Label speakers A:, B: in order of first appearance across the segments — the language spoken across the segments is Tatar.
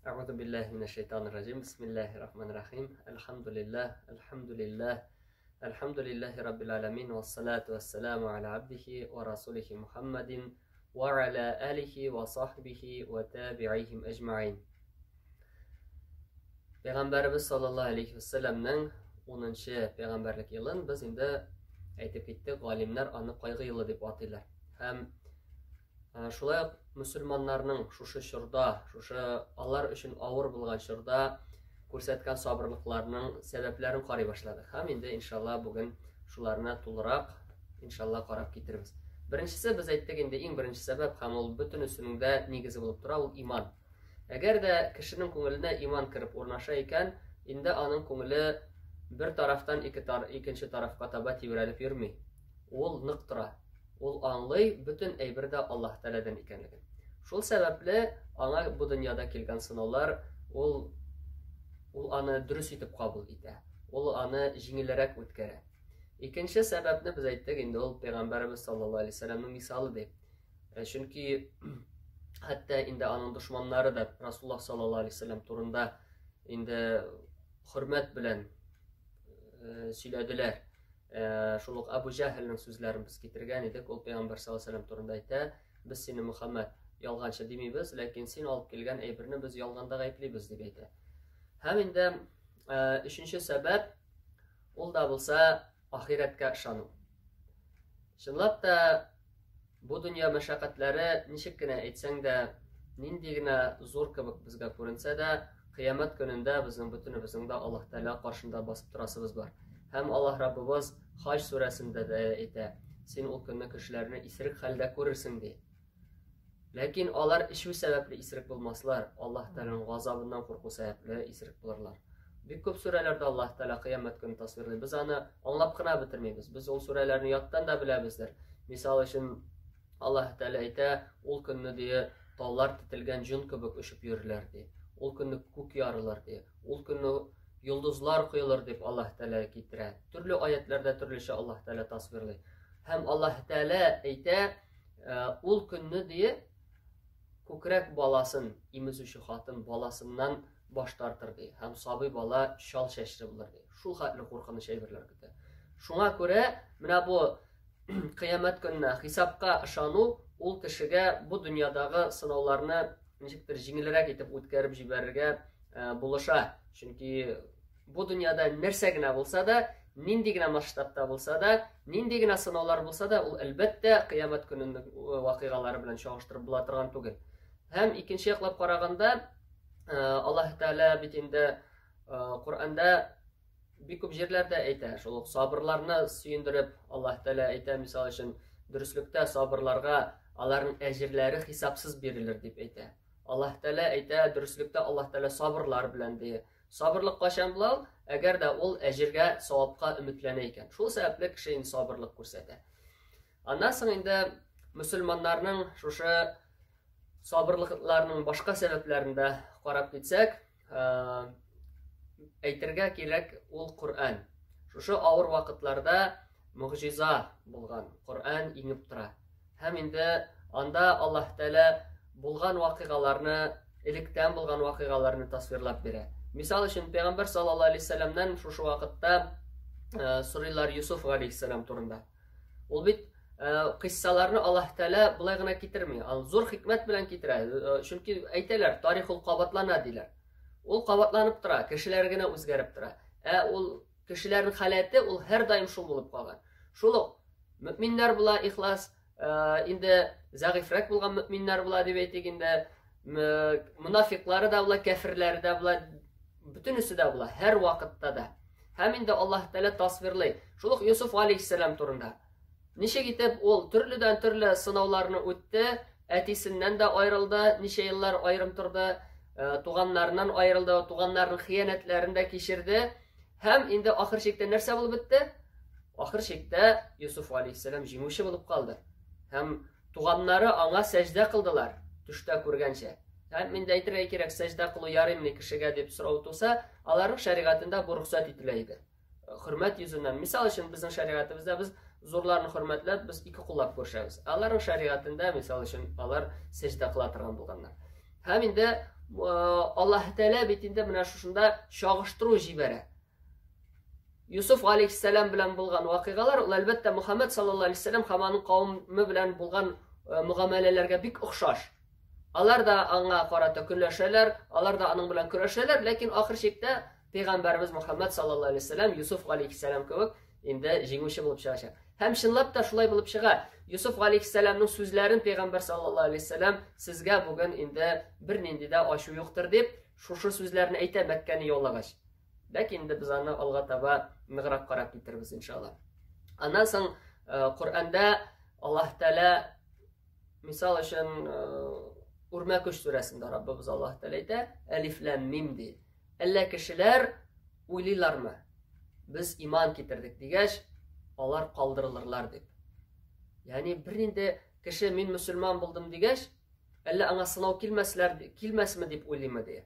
A: أعوذ بالله من الشيطان الرجيم. بسم الله الرحمن الرحيم. الحمد لله الحمد لله رب العالمين، والصلاة والسلام على عبده ورسوله محمد وعلى آله وصحبه وتابعيهم أجمعين. Peygamberimiz sallallahu aleyhi ve sellem'nin 10-cı peygamberlik yılın biz indi aytib ketdik, alimler аны кайгы yılı deb atыйлар. Һәм шулай мөселманнарның шушы чорда, шушы алар өчен авыр булган чорда күрсәткән сабырлыкларының сәбәпләрен карый башладык. Һәм инде иншалла бүген шуларны тулырак иншалла карап китербез. Беренчесе без әйттек инде иң беренче сәбәп һәм ул бөтенесенең дә нигезе булып тора, ул иман. Әгәр дә кешенең күңеленә иман кирип урнаша икән, инде аның күңеле бер тарафтан икенче тарафка таба тибрәлеп йөрми. Ул нык тора. Ул аңлый бөтен әйбер дә Аллаһ Тәгаләдән икәнлеген. Шул сәбәпле аңа бу дөньяда килгән сынаулар ул аны дөрес итеп кабул итә. Ул аны җиңелрәк үткәрә. Икенче сәбәпне без әйттек инде, ул Пәйгамбәрбез саллаллаһу алейһи ва сәлләмнең мисалы дип. Чөнки хәтта инде аның дошманнары да Расулуллаһ саллаллаһу алейһи ва сәлләм турында инде хөрмәт белән сөйләделәр. Шул ук Абу Җәһлнең сүзләрен без китергән идек. Ул Пәйгамбәр саллаллаһу алейһи ва сәлләм турында әйтә: "Без сине Мөхәммәд ялганчы димибез, ләкин син алып килгән әйберне без ялганда гаеплибез" дип әйтә. Һәм инде өченче сәбәп ул да булса ахирәткә ышану. Чынлап та бу дөнья мәшәкатьләре ничек кенә әйтсәң дә, нинди генә зур кебек безгә күренсә дә, кыямәт көнендә безнең бөтенебезнең дә Аллаһ Тәгалә каршында басып торасыбыз бар. Һәм Аллаһ Раббыбыз Хаҗ сүрәсендә дә әйтә: "Син ул көнне кешеләрне исерек хәлдә күрерсең" ди. Ләкин алар ишү сәбәпле исерек булмаслар, Аллаһ Тәгаләнең газабыннан курку сәбәпле исерек булырлар. Бик күп сүрәләрдә Аллаһ Тәгалә кыямәт көнен тасвирлый. Без аны аңлап кына бетермибез. Без ул сүрәләрне яттан да беләбездер. Мисал өчен Аллаһ Тәгалә әйтә: "Ул көнне ди таулар тетелгән җон кебек очып йөрерләр" ди. Ул көнне күк ярылыр ди. Ул көнне йолдызлар коелыр дип Аллаһ Тәгалә китерә. Төрле аятларда төрлечә Аллаһ Тәгалә тасвирлый. Һәм Аллаһ Тәгалә әйтә: "Ул көнне ди күкрәк баласын, имезүче хатын баласыннан баш тартыр" ди. Һәм сабый бала шал чәчле булыр ди. Шул хәтле куркыныч әйберләр көтә. Шуңа күрә менә бу кыямәт көненә хисапка ышану ул кешегә бу дөньядагы сынауларны ничектер җиңелрәк итеп үткәреп җибәрергә булыша. Чөнки бу дөньяда нәрсә генә булса да, нинди генә масштабта булса да, нинди генә сынаулар булса да, ул әлбәттә кыямәт көненең вакыйгалары белән чагыштырып була торган түгел. Һәм икенче яклап караганда, Аллаһ Тәгалә бит инде Коръәндә бик күп җирләрдә әйтә, шул ук сабырларны сөендереп Аллаһ Тәгалә әйтә, мисал өчен дөреслектә сабырларга аларның әҗерләре хисапсыз бирелер дип әйтә. Аллаһ Тәгалә әйтә, дөреслектә Аллаһ Тәгалә сабырлар белән ди. Сабырлык качан була? Әгәр дә ул әҗергә, савапка өметләнә икән. Шул сәбәпле кеше инде сабырлык күрсәтә. Аннан соң инде мөселманнарның шушы сабырлыкларның башка сәбәпләрендә карап китсәк, әйтергә кирәк, ул Коръән. Шушы авыр вакытларда мугъҗиза булган Коръән иңеп тора. Һәм инде анда Аллаһ Тәгалә булган вакыйгаларны, электән булган вакыйгаларны тасвирлап бирә. Мисал өчен Пәйгамбәр саллаллаһу алейһи ва сәлләмнән шушы вакытта сорыйлар Юсуф алейһиссәлам турында. Ул бит кыссаларны Аллаһ Тәгалә булай гына китерми, ул зур хикмәт белән китерә. Чөнки әйтәләр, тарих ул кабатлана диләр. Ул кабатланып тора, кешеләр генә үзгәреп тора. Ул кешеләрнең халәте ул һәр даим шул булып калган. Шул ук мөэминнәр була, ихлас, инде зәгыйфрәк булган мөэминнәр була дип әйтик, инде мунафиклары да була, кафирләре дә була, бөтенесе дә була, һәр вакытта да. Һәм инде Аллаһ Тәгалә тасвирлый. Шул ук Юсуф алейһиссәлам турында. Ничек итеп ул төрледән төрле сынауларны үтте, әтисеннән дә аерылды, ничә еллар аерым торды, туганнарыннан аерылды, туганнарның хыянәтләрен дә кичерде. Һәм инде ахыр чиктә нәрсә булып бетте? Ахыр чиктә Юсуф алейһиссәлам җиңүче булып калды. Һәм туганнары аңа сәҗдә кылдылар, төштә күргәнчә. Һәм инде әйтергә кирәк, сәҗдә кылу ярыймы кешегә дип сорау туса, аларның шәригатендә бу рөхсәт ителә иде. Хөрмәт йөзеннән. Мисал өчен безнең шәригатыбызда без зурларны хөрмәтләп, без ике куллап күршәбез. Аларның шәригатендә, мисал өчен, алар сәҗдә кыла торган булганнар. Һәм инде Аллаһ Тәала бит инде менә шушында чагыштыру җибәрә. Юсуф алейхиссалам белән булган вакыйгалар, ул әлбәттә Мөхәммәд саллаллаһу алейхи вәсәлләм һәм аның кавеме белән булган мөгамәләләргә бик охшаш. Алар да аңа карата көнләшәләр, алар да аның белән көрәшәләр, ләкин ахыр чиктә Пәйгамбәрбез Мөхәммәд саллаллаһу алейхи вәсәлләм Юсуф алейхиссалам кебек инде җиңүче булып чыгачак. Һәм чынлап та шулай булып чыга. Юсуф алейхиссаламның сүзләрен Пәйгамбәр саллаллаһу алейхи вәсәлләм сезгә бүген инде бернинди дә ачу юктыр дип, шушы сүзләрне әйтә Мәккәне яулагач. Ләкин инде без аны алга таба ныграк карап китербез иншалла. Аннан соң Коръәндә Аллаһ Тәала мисал өчен Үрмәк сүрәсендә Раббыбыз Аллаһ Тәала әйтә: Алиф лам мим ди. Әллә кешеләр уйлыйлармы? Без иман китердек дигәч, алар калдырылырлар дип. Ягъни бернинде кеше мин мөселман булдым дигәч, әллә аңа сынау килмәсме дип уйлыймы ди.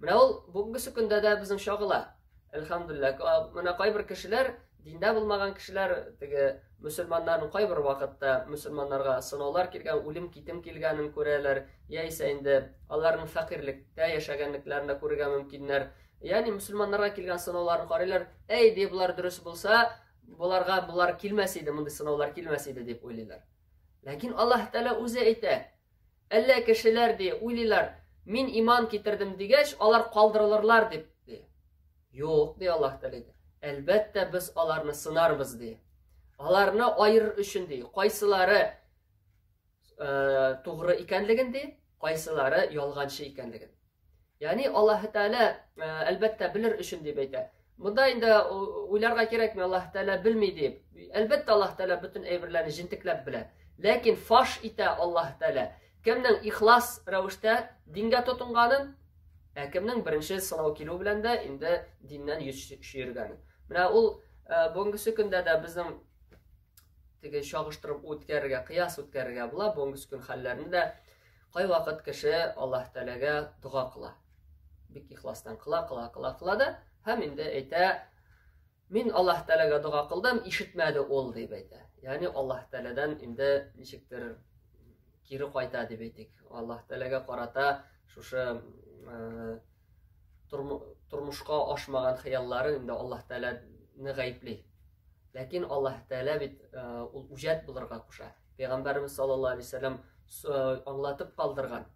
A: Менә ул бүгенге көндә дә безнең шагыла. Әлхәмдүлиллаһ. Менә кайбер кешеләр, диндә булмаган кешеләр, теге мөселманнарның кайбер вакытта мөселманнарга сынаулар килгән, үлем китем килгәнен күрәләр, яисә инде аларның фәкыйрьлектә яшәгәнлекләрен күрергә мөмкиннәр. Ягъни мөселманнарга килгән сынауларны карыйлар, әй ди булар дөрес булса, булар килмәс иде, мондый сынаулар килмәс иде дип уйлыйлар. Ләкин Аллаһ Тәала үзе әйтә: әллә кешеләр ди уйлыйлар, мин иман китердем дигәч, алар калдырылырлар дип. Юк, ди Аллаһ Тәала. Әлбәттә без аларны сынарбыз ди. Аларны айырыр өчен ди. Кайсылары тугры икәнлеген ди, кайсылары ялганчы икәнлеген. Ягъни Аллаһ Тәала әлбәттә белер өчен дип әйтә. Монда инде уйларга кирәкме, Аллаһ Тәала белми дип. Әлбәттә Аллаһ Тәала бөтен әйберләрне җентекләп белә. Ләкин фаш итә Аллаһ Тәала кемнең ихлас рәвештә дингә тотынганын, кемнең беренче сынау килү белән дә инде диннән йөз чөергәнен. Менә ул бүгенге көндә дә безнең теге чагыштырып үткәрергә, кыяс үткәрергә була. Бүгенге көн хәлләрендә кайвакыт кеше Аллаһ Тәаләгә дуга кыла. Бик ихластан кыла да, һәм инде әйтә: мин Аллаһ Тәаләгә дуга кылдым, ишетмәде ул дип әйтә. Ягъни Аллаһ Тәаләдән инде ничектер кире кайта дип әйтик. Аллаһ Тәаләгә карата шушы тормышка ашмаган хыялларын инде Аллаһ Тәаләне гаепли. Ләкин Аллаһ Тәалә бит ул үҗәт булырга куша. Пәйгамбәрбез саллаллаһу алейхи вәсәлләм аңлатып калдырган.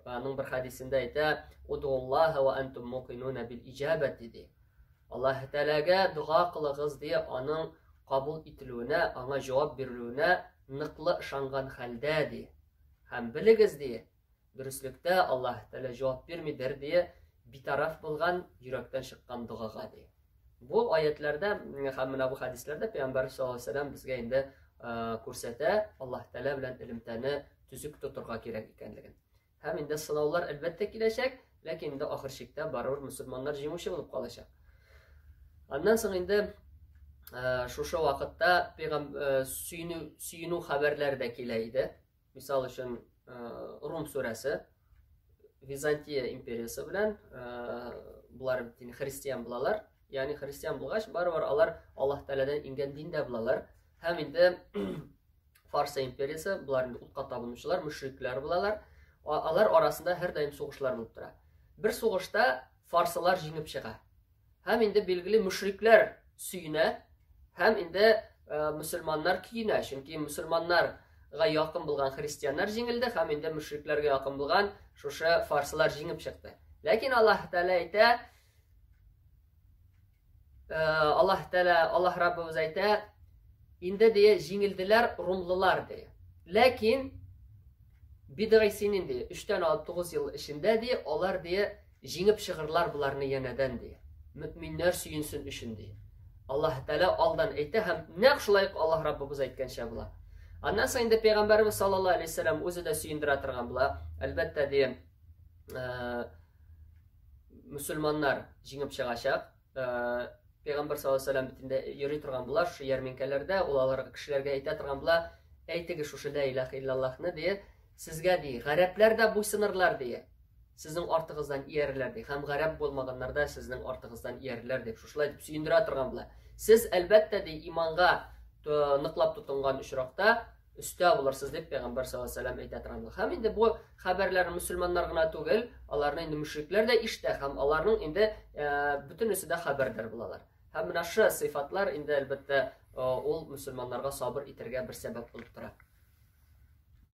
A: Аның бер хадисендә әйтә: "Удуллаһа ва антум муқинуна бил иҗабати" ди. Аллаһ Тәаләгә дуга кылыгыз ди, аның кабул ителүенә, аңа җавап бирелүенә ныклы ышанган хәлдә ди. Һәм белегез ди, дөреслектә Аллаһ Тәалә җавап бирмидер ди, битараф булган, йөрәктән чыккан дугага ди. Бу аятларда һәм менә бу хадисларда Пәйгамбәр саллаллаһу алейхи вәсәлләм безгә инде күрсәтә Аллаһ Тәалә белән элемтәне төзүк тотырга кирәк икәнлеген. Һәм инде сынаулар әлбәттә киләчәк, ләкин инде ахыр чиктә барыбер мөселманнар җиңүче булып калачак. Аннан соң инде шушы вакытта сөйнү хәбәрләре дә килә иде. Мисал өчен Рум сүрәсе, Византия империясы белән булар бит христиан булалар. Ягъни христиан булгач, барыбер алар Аллаһ Тәаләдән ингән диндә булалар. Һәм инде Фарс империясы, булар инде утка табынучылар, мөшрикләр булалар. Алар арасында һәр даим сугышлар булып тора. Бер сугышта фарсылар җиңеп чыга. Һәм инде билгеле мөшрикләр сөенә, һәм инде мөселманнар көенә. Чөнки мөселманнарга якын булган христианнар җиңелде, һәм инде мөшрикләргә якын булган шушы фарсылар җиңеп чыкты. Ләкин Аллаһ Тәалә әйтә, Аллаһ Раббыбыз әйтә, инде дия җиңелделәр румлылар дия. Ләкин бидгай синин дия 3-тән 9 ел эчендә дия алар дия җиңеп чыгырлар буларны янәдән дия. Мөэминнәр сөенсен өчен дия. Аллаһ Тәалә алдан әйтә һәм нәкъ шулай Аллаһ Раббыбыз әйткәнчә була. Аннан соң инде Пәйгамбәрбез саллаллаһу алейхи вәсәлләм үзе дә сөендерә торган була. Әлбәттә дия мөселманнар җиңеп чыгачак. Пәйгамбәр саллаллаһу алейхи вәсәлләм битендә йөри торган була, шушы ярминкәләрдә ул аларга кешеләргә әйтә торган була, әйтегез шушы ла илаһа иллаллаһны ди, сезгә ди, гарәпләр дә буйсынырлар ди. Сезнең артыгыздан иярләр ди, һәм гарәп булмаганнар да сезнең артыгыздан иярләр дип шушылай дип сөендерә торган була. Сез әлбәттә ди иманга ныклап тотынган очракта üstә булырсыз дип Пәйгамбәр саллаллаһу алейһи ва сәллям әйтә торган. Һәм инде бу хәбәрләрне мөселманнар гына түгел, аларны инде мөшрикләр дә ишетә һәм аларның инде бөтенесе дә хәбәрдар булалар. Һәм менә шу сыйфатлар инде әлбәттә ул мөселманнарга сабыр итәргә бер сәбәп булып тора.